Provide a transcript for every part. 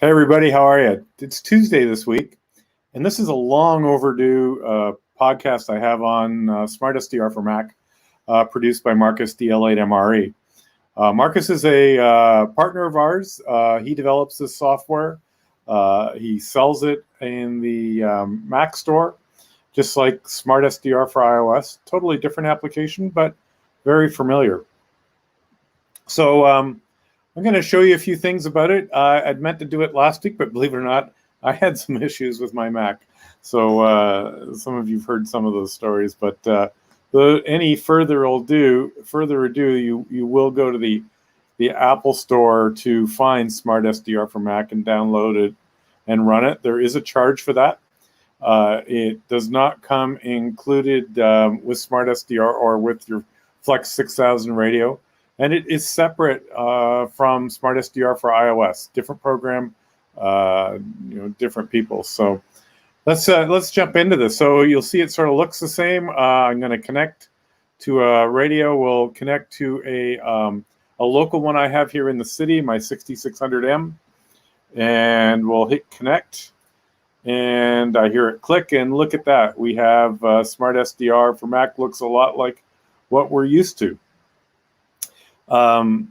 Hey everybody, how are you? It's Tuesday this week, and this is a long overdue podcast I have on SmartSDR for Mac, produced by Marcus DL8MRE. Marcus is a partner of ours. He develops this software. He sells it in the Mac store, just like SmartSDR for iOS. Totally different application, but very familiar. So I'm going to show you a few things about it. I'd meant to do it last week, but believe it or not, I had some issues with my Mac. So some of you've heard some of those stories, but any further ado, you will go to the Apple Store to find SmartSDR for Mac and download it and run it. There is a charge for that. It does not come included with SmartSDR or with your Flex 6000 radio. And it is separate from SmartSDR for iOS. Different program, different people. So let's jump into this. So you'll see it sort of looks the same. I'm going to connect to a radio. We'll connect to a local one I have here in the city, my 6600M, and we'll hit connect. And I hear it click, and look at that. We have SmartSDR for Mac. Looks a lot like what we're used to. Let's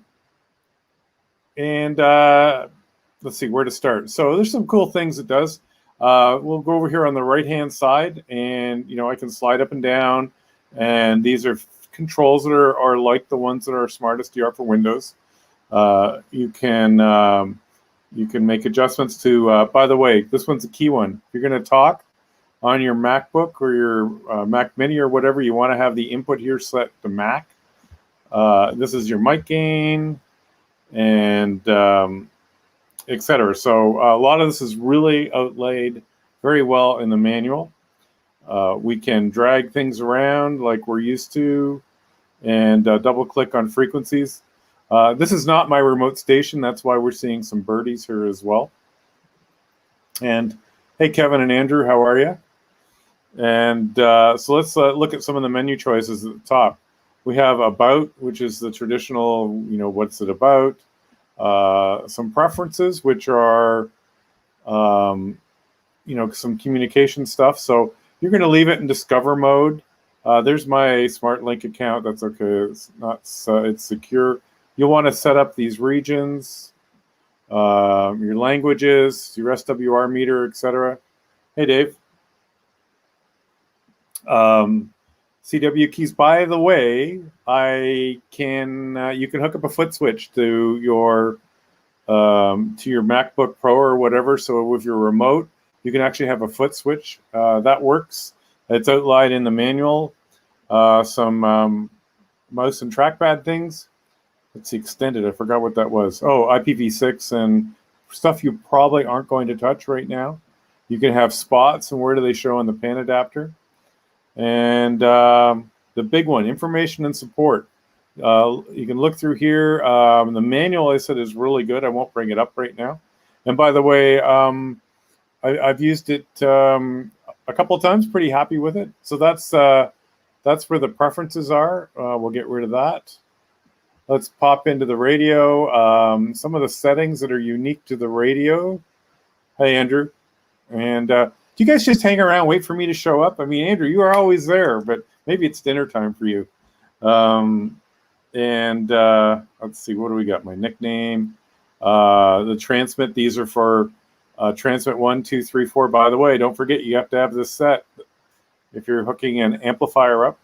see where to start. So there's some cool things it does. We'll go over here on the right-hand side, and I can slide up and down. And these are controls that are like the ones that are SmartSDR for Windows. You can make adjustments to. By the way, this one's a key one. If you're going to talk on your MacBook or your Mac Mini or whatever, you want to have the input here set to Mac. This is your mic gain and etc. So a lot of this is really outlaid very well in the manual. We can drag things around like we're used to and double click on frequencies. This is not my remote station. That's why we're seeing some birdies here as well. And hey, Kevin and Andrew, how are you? And so let's look at some of the menu choices at the top. We have about, which is the traditional, what's it about? Some preferences, which are, some communication stuff. So you're going to leave it in Discover mode. There's my SmartLink account. That's okay. It's not. It's secure. You'll want to set up these regions, your languages, your SWR meter, etc. Hey, Dave. CW keys. By the way, you can hook up a foot switch to your MacBook Pro or whatever. So with your remote, you can actually have a foot switch. That works. It's outlined in the manual. Some mouse and trackpad things. Let's see, extended. I forgot what that was. Oh, IPv6 and stuff you probably aren't going to touch right now. You can have spots, and where do they show on the PAN adapter? And the big one, information and support. You can look through here. The manual, I said, is really good. I won't bring it up right now. And by the way, I've used it a couple of times. Pretty happy with it. So that's where the preferences are. We'll get rid of that. Let's pop into the radio. Some of the settings that are unique to the radio. Hey, Andrew. And do you guys just hang around, wait for me to show up? I mean, Andrew, you are always there, but maybe it's dinner time for you. Let's see, what do we got? My nickname, the transmit. These are for transmit 1, 2, 3, 4. By the way, don't forget you have to have this set if you're hooking an amplifier up.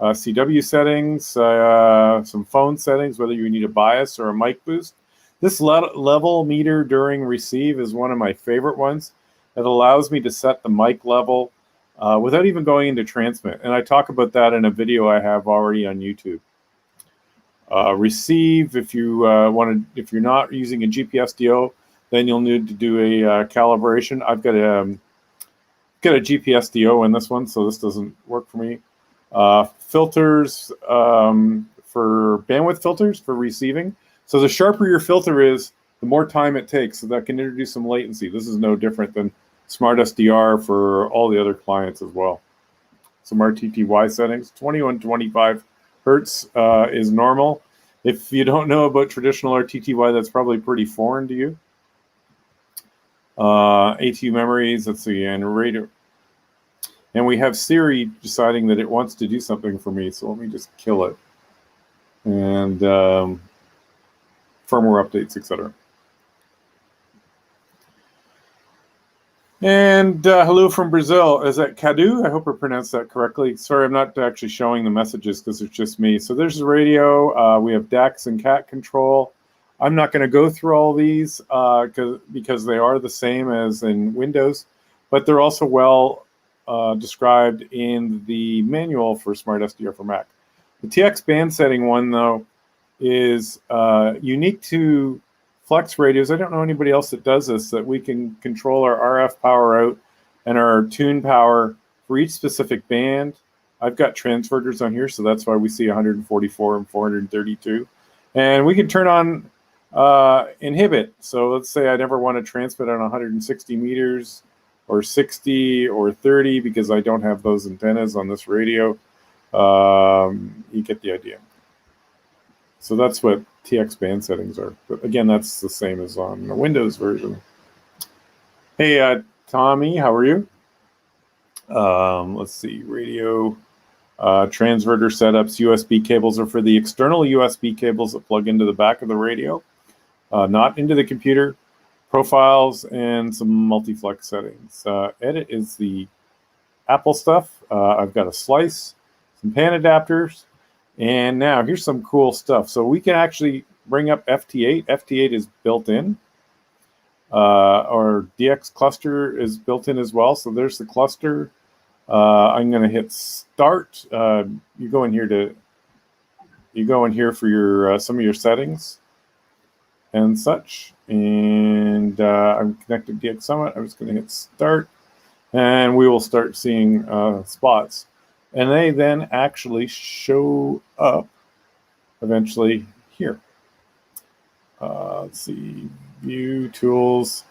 CW settings, some phone settings, whether you need a bias or a mic boost. This level meter during receive is one of my favorite ones. It allows me to set the mic level without even going into transmit. And I talk about that in a video I have already on YouTube. Receive, if you're not using a GPSDO, then you'll need to do a calibration. I've got a GPSDO in this one, so this doesn't work for me. Filters for bandwidth filters for receiving. So the sharper your filter is, the more time it takes. So that can introduce some latency. This is no different than SmartSDR for all the other clients as well. Some RTTY settings. 2125 hertz is normal. If you don't know about traditional RTTY, that's probably pretty foreign to you. ATU memories, let's see, and radio. And we have Siri deciding that it wants to do something for me, so let me just kill it. And firmware updates, etc. And hello from Brazil. Is that Cadu? I hope I pronounced that correctly. Sorry, I'm not actually showing the messages because it's just me. So there's the radio. We have DAX and CAT control. I'm not going to go through all these because they are the same as in Windows, but they're also well described in the manual for SmartSDR for Mac. The TX band setting one, though, is unique to Flex radios. I don't know anybody else that does this, that we can control our RF power out and our tune power for each specific band. I've got transverters on here, so that's why we see 144 and 432. And we can turn on inhibit. So let's say I never want to transmit on 160 meters or 60 or 30 because I don't have those antennas on this radio. You get the idea. So that's what TX band settings are. But again, that's the same as on the Windows version. Hey, Tommy, how are you? Let's see, radio transverter setups. USB cables are for the external USB cables that plug into the back of the radio, not into the computer. Profiles and some multiflex settings. Edit is the Apple stuff. I've got a slice, some pan adapters. And now here's some cool stuff. So we can actually bring up FT8. FT8 is built in. Our DX cluster is built in as well. So there's the cluster. I'm going to hit start. You go in here for your some of your settings and such. And I'm connected to DX Summit. I'm just going to hit start, and we will start seeing spots. And they then actually show up eventually here. Let's see, view tools,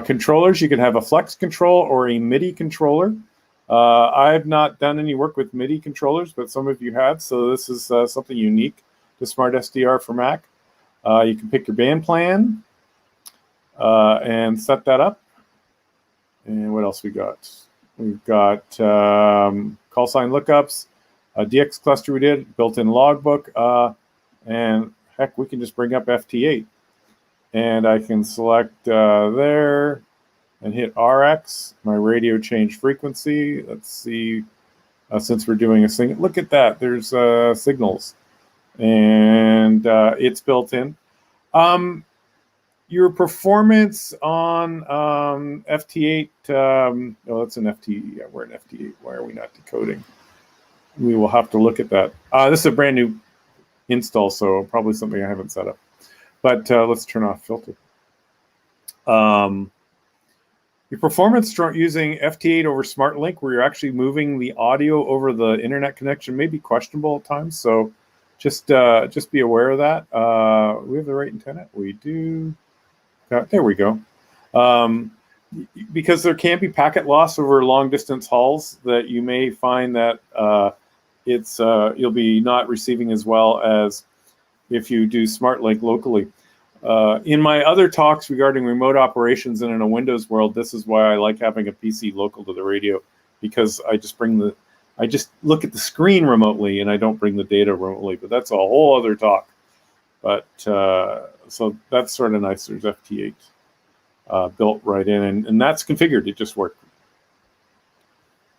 controllers. You can have a flex control or a MIDI controller. I've not done any work with MIDI controllers, but some of you have. So this is something unique to SmartSDR for Mac. You can pick your band plan and set that up. And what else we got? We've got call sign lookups, a DX cluster we did, built-in logbook, and heck, we can just bring up FT8. And I can select there and hit RX, my radio change frequency. Let's see, since we're doing a thing, look at that, there's signals, and it's built in. Your performance on FT8, oh, that's an FT, yeah, we're an FT8. Why are we not decoding? We will have to look at that. This is a brand new install, so probably something I haven't set up. But let's turn off filter. Your performance using FT8 over SmartLink, where you're actually moving the audio over the internet connection, may be questionable at times. So just be aware of that. We have the right antenna. We do. There we go. Because there can be packet loss over long distance hauls, that you may find that you'll be not receiving as well as if you do SmartLink locally. In my other talks regarding remote operations and in a Windows world, this is why I like having a PC local to the radio, because I just look at the screen remotely and I don't bring the data remotely. But that's a whole other talk. But so that's sort of nice. There's FT8 built right in, and that's configured. It just worked.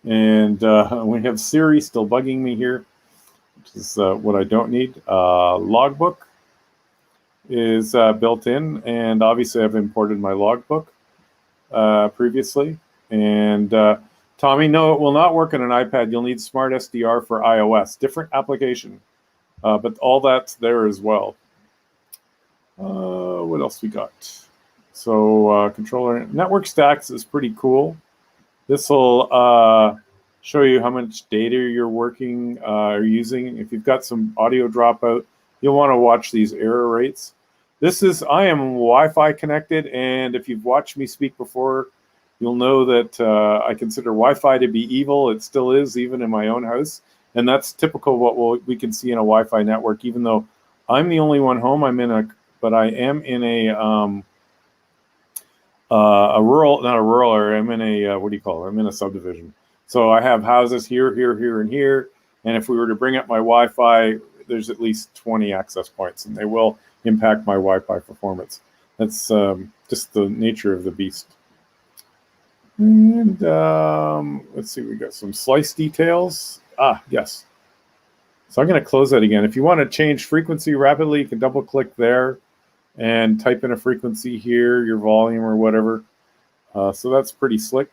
And we have Siri still bugging me here, which is what I don't need. Logbook is built in, and obviously I've imported my logbook previously. And Tommy, no, it will not work on an iPad. You'll need SmartSDR for iOS, different application, but all that's there as well. What else we got? So controller network stacks is pretty cool. This will show you how much data you're working or using. If you've got some audio dropout, you'll want to watch these error rates. I am Wi-Fi connected, and if you've watched me speak before, you'll know that I consider Wi-Fi to be evil. It still is, even in my own house, and that's typical of what we can see in a Wi-Fi network. Even though I'm the only one home, but I am in not a rural area. I'm in a, what do you call it? I'm in a subdivision. So I have houses here, here, here, and here. And if we were to bring up my Wi-Fi, there's at least 20 access points, and they will impact my Wi-Fi performance. That's just the nature of the beast. And let's see, we got some slice details. Yes. So I'm going to close that again. If you want to change frequency rapidly, you can double click there and type in a frequency here, your volume or whatever. So that's pretty slick.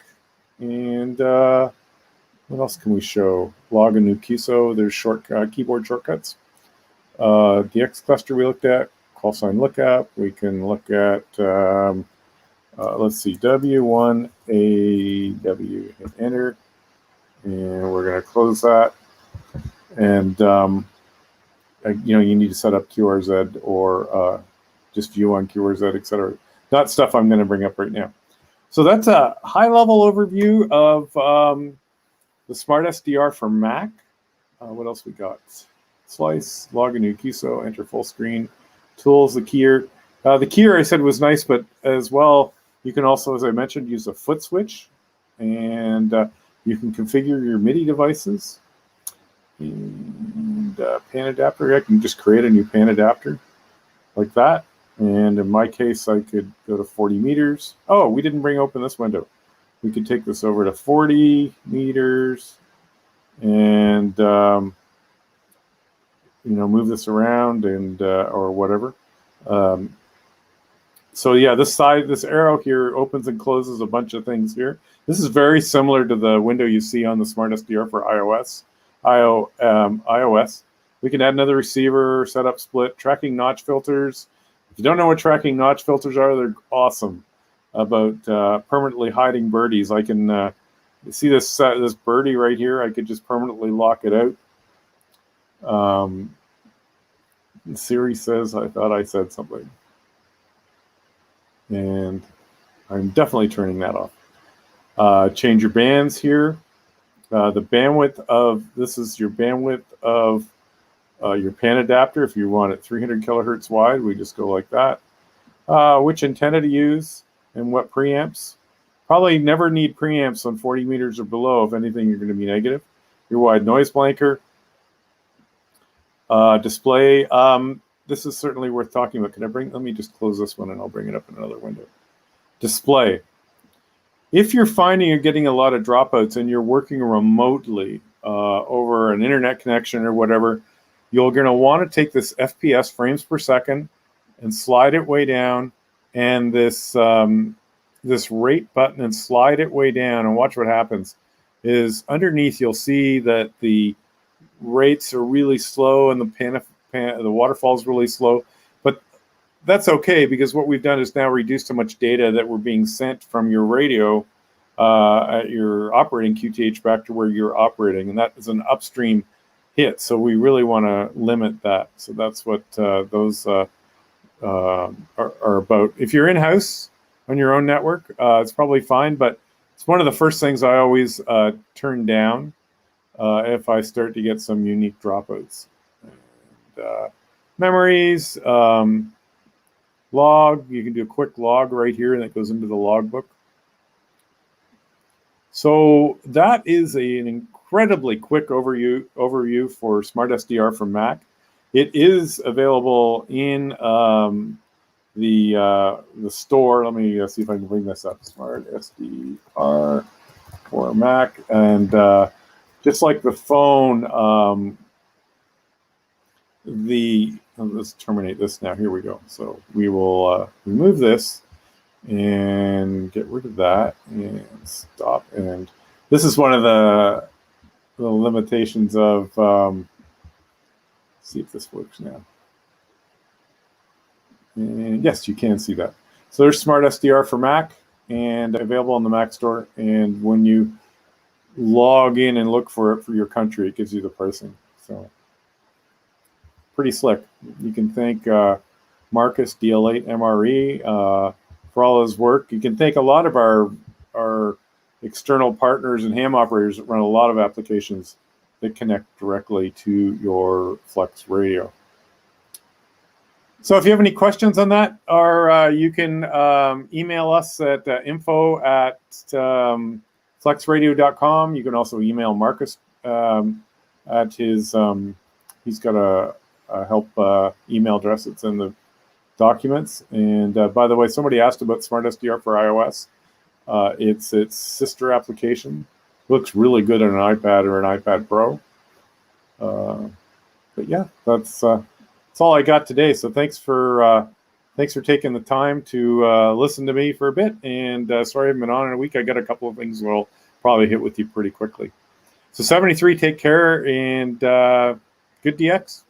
And what else can we show? Log a new QSO. There's keyboard shortcuts. DX cluster we looked at. Call sign lookup. We can look at, let's see, W1AW. Hit enter. And we're going to close that. And, you need to set up QRZ or just view on QRZ, etc. Not stuff I'm going to bring up right now. So that's a high-level overview of the SmartSDR for Mac. What else we got? Slice, log a new QSO, enter full screen, tools, the keyer. The keyer I said was nice, but as well, you can also, as I mentioned, use a foot switch, and you can configure your MIDI devices. And pan adapter, I can just create a new pan adapter like that. And in my case, I could go to 40 meters. Oh, we didn't open this window. We could take this over to 40 meters and, move this around and, or whatever. So yeah, this arrow here opens and closes a bunch of things here. This is very similar to the window you see on the SmartSDR for iOS. We can add another receiver, set up split, tracking notch filters. If you don't know what tracking notch filters are, they're awesome about permanently hiding birdies. I can see this birdie right here. I could just permanently lock it out. Siri says, I thought I said something. And I'm definitely turning that off. Change your bands here. The bandwidth of, this is your bandwidth of your pan adapter. If you want it 300 kilohertz wide, we just go like that. Which antenna to use and what preamps. Probably never need preamps on 40 meters or below. If anything, you're going to be negative. Your wide noise blanker. Display. This is certainly worth talking about. Let me just close this one and I'll bring it up in another window. Display. If you're finding you're getting a lot of dropouts and you're working remotely over an internet connection or whatever, you're going to want to take this FPS, frames per second, and slide it way down, and this rate button, and slide it way down, and watch what happens. Is underneath you'll see that the rates are really slow and the waterfall is really slow, but that's okay because what we've done is now reduce so much data that we're being sent from your radio at your operating QTH back to where you're operating, and that is an upstream hit. So we really want to limit that. So that's what those are about. If you're in-house on your own network, it's probably fine, but it's one of the first things I always turn down if I start to get some unique dropouts. And, memories, log, you can do a quick log right here, and it goes into the logbook. So that is an incredibly quick overview for SmartSDR for Mac. It is available in the store. Let me see if I can bring this up. SmartSDR for Mac, and just like the phone, let's terminate this now. Here we go. So we will remove this and get rid of that and stop. And this is one of the limitations of, see if this works now. And yes, you can see that. So there's SmartSDR for Mac and available on the Mac store. And when you log in and look for it for your country, it gives you the pricing. So pretty slick. You can thank Marcus DL8 MRE for all his work. You can thank a lot of our external partners and ham operators that run a lot of applications that connect directly to your Flex radio. So if you have any questions on that, or you can email us at info@flexradio.com. You can also email Marcus at his, he's got a help email address that's in the documents. And by the way, somebody asked about SmartSDR for iOS. It's its sister application. Looks really good on an iPad or an iPad Pro. But yeah, that's all I got today. So thanks for taking the time to listen to me for a bit. And sorry I haven't been on in a week. I got a couple of things that'll probably hit with you pretty quickly. So 73, take care, and good DX.